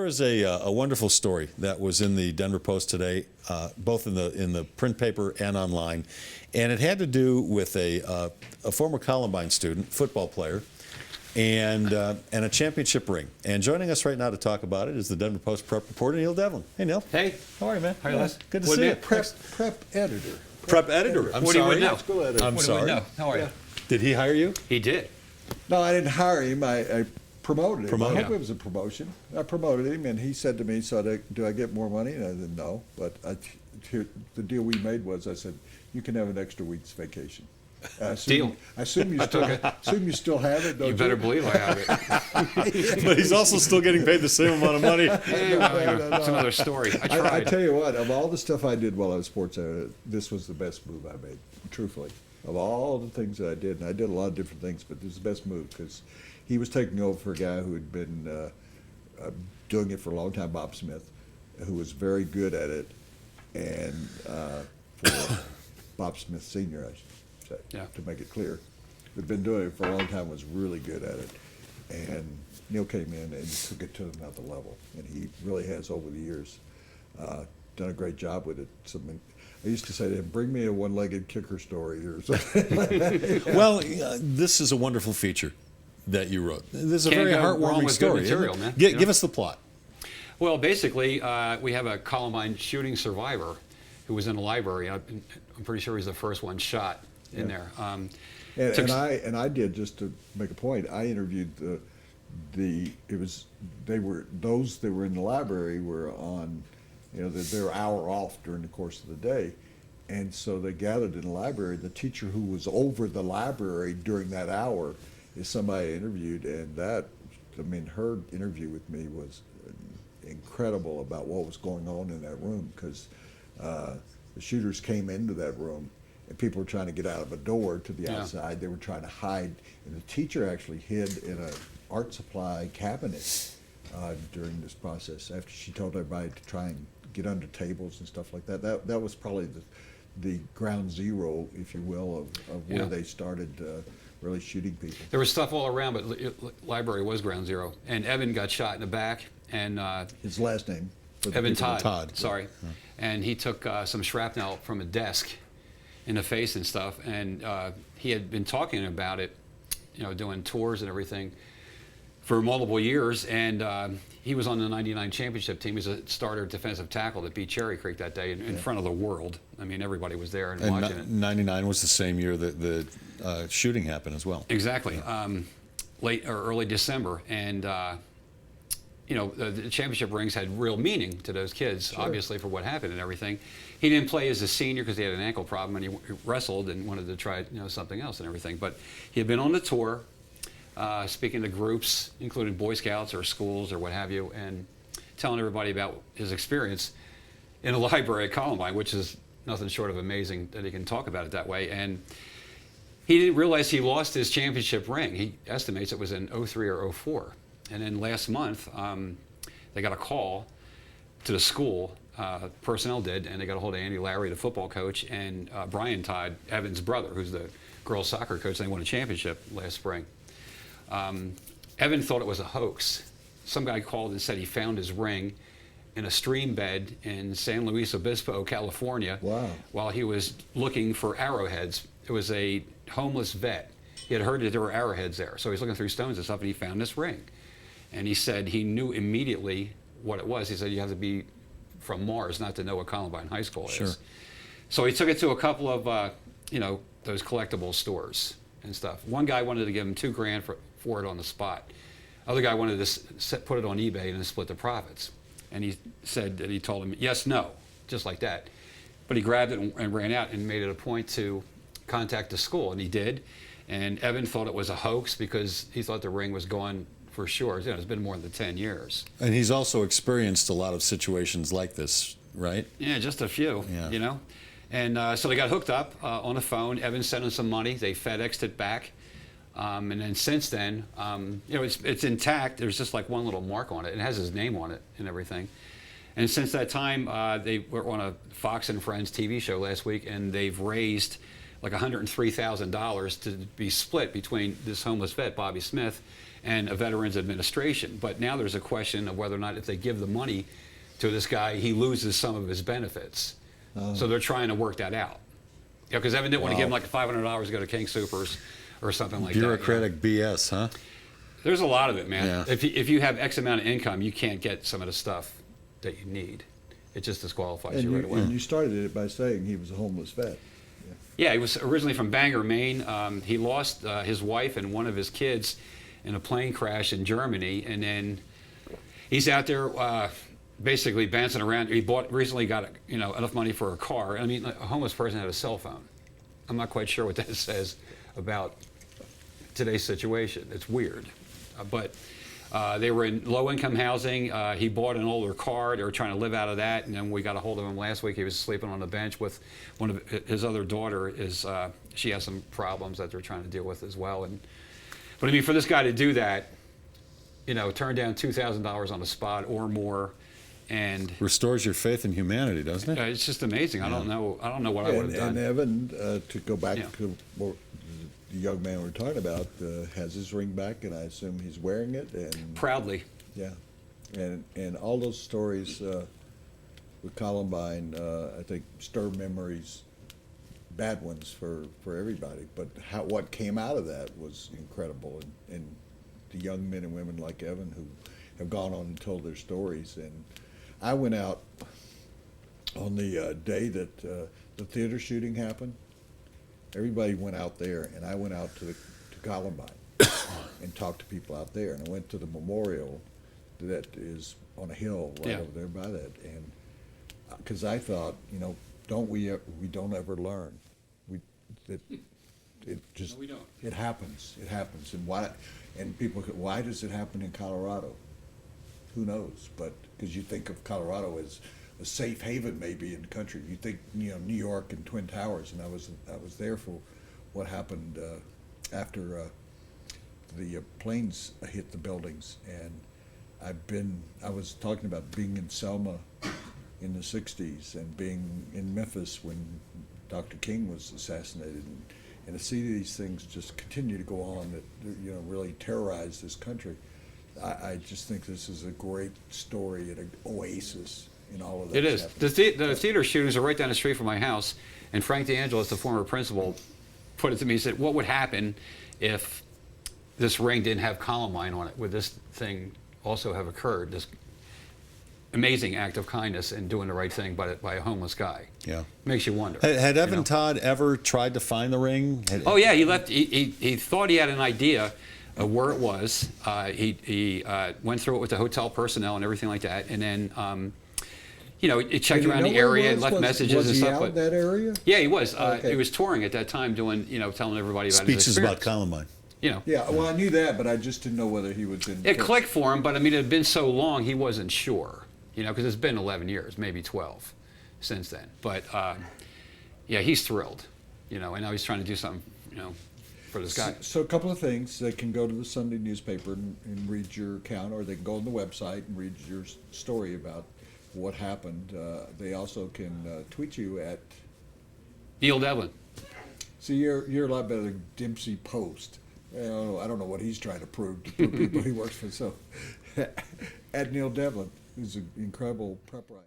is a wonderful story that was in the Denver Post today, both in the print paper and online, and it had to do with a former Columbine student, football player, and a championship ring. And joining us right now to talk about it is the Denver Post prep reporter, Neil Devlin. Hey, Neil. Hey. How are you, man? How are you, Les? Good to see you. Prep editor. Prep editor. I'm what do you sorry. know? School editor. I'm What sorry. do we know? How are you? Did he hire you? He did. No, I didn't hire him. I promoted him. Promoted. I hope it was a promotion. I promoted him, and he said to me, "So do I get more money?" And I said, "No." But the deal we made was, I said, "You can have an extra week's vacation." Deal. I assume you still have it. Don't You better believe I have it. But he's also still getting paid the same amount of money. That's another story. I I tried. tell you what, of all the stuff I did while I was sports editor, this was the best move I made, truthfully. Of all the things that I did, and I did a lot of different things, but this is the best move because he was taking over for a guy who had been doing it for a long time, Bob Smith, who was very good at it, and for Bob Smith Sr., I should say, to make it clear, who'd been doing it for a long time, was really good at it. And Neil came in and took it to another level, and he really has over the years done a great job with it. I used to say to him, "Bring me a one-legged kicker story," or something like that. Well, this is a wonderful feature that you wrote. This is a Can't very go wrong heartwarming with story. good material, isn't it? man. Give us the plot. Well, basically, we have a Columbine shooting survivor who was in a library. I'm pretty sure he's the first one shot in there. And I did, just to make a point, I interviewed those that were in the library were on, their hour off during the course of the day. And so they gathered in the library. The teacher who was over the library during that hour is somebody I interviewed, and her interview with me was incredible about what was going on in that room, because the shooters came into that room and people were trying to get out of a door to the outside. They were trying to hide, and the teacher actually hid in an art supply cabinet during this process after she told everybody to try and get under tables and stuff like that. That was probably the ground zero, if you will, of where they started really shooting people. There was stuff all around, but the library was ground zero. And Evan got shot in the back, and his last name. Evan Todd. Sorry. Yeah. And he took some shrapnel from a desk in the face and stuff, and he had been talking about it, doing tours and everything for multiple years, and he was on the '99 championship team. He was a starter defensive tackle that beat Cherry Creek that day in front of the world. I mean, everybody was there and watching it. '99 was the same year that the shooting happened as well. Exactly. Late or early December, and the championship rings had real meaning to those kids, obviously, for what happened and everything. He didn't play as a senior because he had an ankle problem, and he wrestled and wanted to try something else and everything. But he had been on the tour, speaking to groups, including Boy Scouts or schools or what have you, and telling everybody about his experience in a library at Columbine, which is nothing short of amazing that he can talk about it that way. And he didn't realize he lost his championship ring. He estimates it was in '03 or '04. And then last month, they got a call to the school, personnel did, and they got a hold of Andy Larry, the football coach, and Brian Todd, Evan's brother, who's the girls' soccer coach. They won a championship last spring. Evan thought it was a hoax. Some guy called and said he found his ring in a stream bed in San Luis Obispo, California, while he was looking for arrowheads. It was a homeless vet. He had heard that there were arrowheads there, so he was looking through stones and stuff, and he found this ring. And he said he knew immediately what it was. He said you have to be from Mars not to know what Columbine High School is. Sure. So he took it to a couple of, those collectible stores and stuff. One guy wanted to give him $2,000 for it on the spot. Other guy wanted to put it on eBay and then split the profits. And he said that he told him yes, no, just like that. But he grabbed it and ran out and made it a point to contact the school, and he did. And Evan thought it was a hoax because he thought the ring was gone for sure. It's been more than 10 years. And he's also experienced a lot of situations like this, right? Yeah, just a few, And so they got hooked up on the phone. Evan sent him some money. They FedExed it back. And then since then, it's intact. There's just like one little mark on it. It has his name on it and everything. And since that time, they were on a Fox and Friends TV show last week, and they've raised like $103,000 to be split between this homeless vet, Bobby Smith, and a Veterans Administration. But now there's a question of whether or not if they give the money to this guy, he loses some of his benefits. So they're trying to work that out. Yeah, because Evan didn't want to give him like $500 to go to King Soopers or something like Bureaucratic that. BS, huh? There's a lot of it, man. Yeah. If you have X amount of income, you can't get some of the stuff that you need. It just disqualifies you right away. And you started it by saying he was a homeless vet. Yeah, he was originally from Bangor, Maine. He lost his wife and one of his kids in a plane crash in Germany, and then he's out there basically bouncing around. He recently got enough money for a car. I mean, a homeless person had a cell phone. I'm not quite sure what that says about today's situation. It's weird, but they were in low-income housing. He bought an older car. They were trying to live out of that, and then we got a hold of him last week. He was sleeping on the bench with one of his other daughter. She has some problems that they're trying to deal with as well. But I mean, for this guy to do that, turn down $2,000 on the spot or more, and Restores your faith in humanity, doesn't it? it's just amazing. I don't know what I would have done. And Evan, to go back to what the young man we're talking about, has his ring back, and I assume he's wearing it. And Proudly. yeah, and all those stories with Columbine, I think stir memories, bad ones for everybody. But what came out of that was incredible, and the young men and women like Evan who have gone on and told their stories. And I went out on the day that the theater shooting happened. Everybody went out there, and I went out to Columbine and talked to people out there. And I went to the memorial that is on a hill right over there by that. And because I thought, we don't ever learn. It just No, we don't. It happens. It happens. And why? And people go, why does it happen in Colorado? Who knows? But because you think of Colorado as a safe haven maybe in the country. You think, New York and Twin Towers, and I was there for what happened after the planes hit the buildings. And I was talking about being in Selma in the 60s and being in Memphis when Dr. King was assassinated. And to see these things just continue to go on that, really terrorize this country. I just think this is a great story and an oasis in all of that. It is. The theater shootings are right down the street from my house, and Frank DeAngelis, the former principal, put it to me. He said, "What would happen if this ring didn't have Columbine on it? Would this thing also have occurred? This amazing act of kindness and doing the right thing by a homeless guy." Yeah. Makes you wonder. Had Evan Todd ever tried to find the ring? Oh yeah, he left. He thought he had an idea of where it was. He went through it with the hotel personnel and everything like that, and then. He checked around the area, left messages and stuff. Was he out in that area? Yeah, he was. Okay. He was touring at that time, doing, telling everybody about his Speeches experience. about Columbine. Yeah, well, I knew that, but I just didn't know whether he was in. it clicked for him, but I mean, it had been so long, he wasn't sure. Because it's been 11 years, maybe 12, since then. But yeah, he's thrilled. And now he's trying to do something, for this guy. So a couple of things. They can go to the Sunday newspaper and read your account, or they can go on the website and read your story about what happened. They also can tweet you at Neil Devlin. See, you're a lot better than Dempsey Post. I don't know what he's trying to prove to people he works for. So, at Neil Devlin, who's an incredible prep writer.